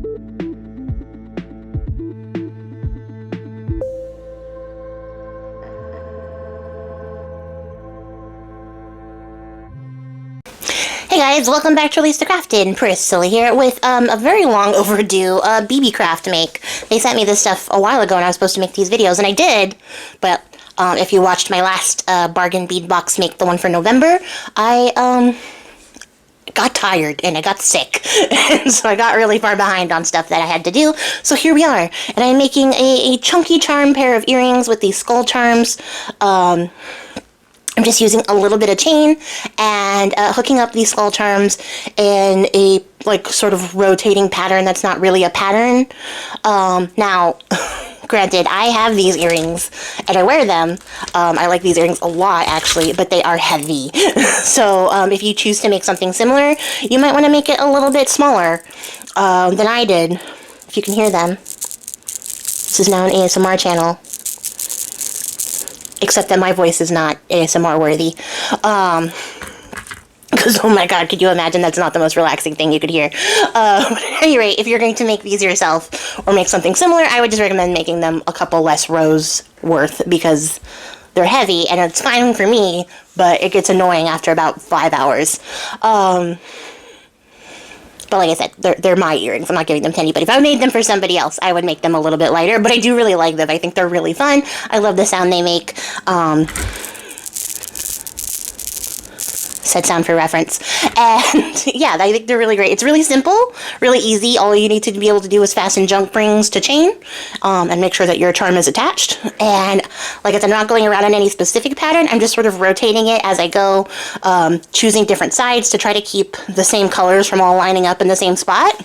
Hey guys, welcome back to releasethecraftin. Priscilla here with a very long overdue BeeBeeCraft make. They sent me this stuff a while ago and I was supposed to make these videos, and I did, but if you watched my last bargain bead box make, the one for November, I got tired and I got sick, and so I got really far behind on stuff that I had to do. So here we are, and I'm making a chunky charm pair of earrings with these skull charms. I'm just using a little bit of chain and hooking up these skull charms in a like sort of rotating pattern that's not really a pattern. Now, granted, I have these earrings and I wear them. I like these earrings a lot, actually, but they are heavy. So if you choose to make something similar, you might want to make it a little bit smaller than I did, if you can hear them. This is now an ASMR channel. Except that my voice is not ASMR worthy. Because, oh my god, could you imagine? That's not the most relaxing thing you could hear. But at any rate, if you're going to make these yourself or make something similar, I would just recommend making them a couple less rows worth, because they're heavy and it's fine for me, but it gets annoying after about 5 hours. But like I said, they're my earrings. I'm not giving them to anybody. If I made them for somebody else, I would make them a little bit lighter. But I do really like them. I think they're really fun. I love the sound they make. Said sound for reference. And yeah, I think they're really great. It's really simple, really easy. All you need to be able to do is fasten junk rings to chain and make sure that your charm is attached. And like I said, I'm not going around in any specific pattern. I'm just sort of rotating it as I go, choosing different sides to try to keep the same colors from all lining up in the same spot.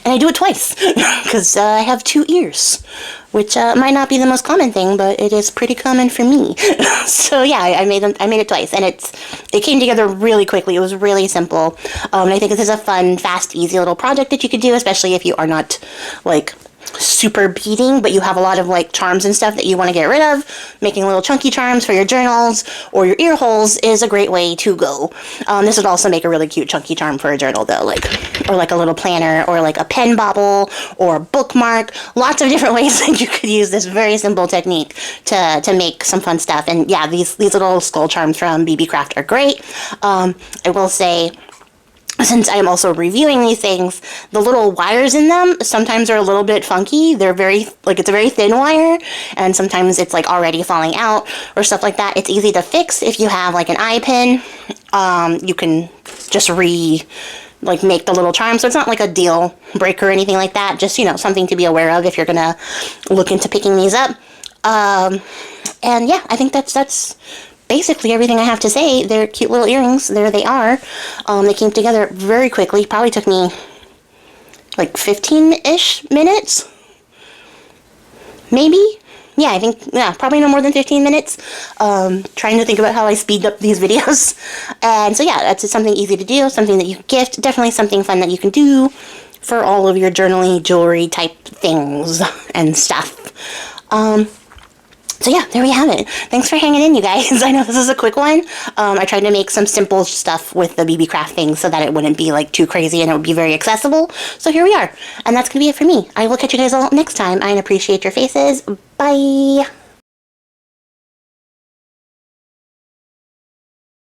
And I do it twice because I have 2 ears, which might not be the most common thing, but it is pretty common for me. So yeah, I made it twice, and it came together really quickly. It was really simple, and I think this is a fun, fast, easy little project that you could do, especially if you are not like super beading, but you have a lot of like charms and stuff that you want to get rid of. Making little chunky charms for your journals or your ear holes is a great way to go. This would also make a really cute chunky charm for a journal though, or like a little planner, or like a pen bobble, or a bookmark. Lots of different ways that you could use this very simple technique to make some fun stuff. And yeah, these little skull charms from BeeBeeCraft are great. I will say, since I'm also reviewing these things, the little wires in them sometimes are a little bit funky. They're it's a very thin wire, and sometimes it's like already falling out or stuff like that. It's easy to fix if you have like an eye pin. You can just make the little charm, so it's not like a deal breaker or anything like that. Just, something to be aware of if you're gonna look into picking these up. And yeah, I think that's basically everything I have to say. They're cute little earrings. There they are. They came together very quickly. Probably took me like 15-ish minutes. Maybe? Yeah, I think, probably no more than 15 minutes. Trying to think about how I speed up these videos. And so yeah, that's just something easy to do, something that you can gift, definitely something fun that you can do for all of your journaling, jewelry type things and stuff. So yeah, there we have it. Thanks for hanging in, you guys. I know this is a quick one. I tried to make some simple stuff with the BeeBeeCraft thing so that it wouldn't be like too crazy and it would be very accessible. So here we are. And that's going to be it for me. I will catch you guys all next time. I appreciate your faces. Bye.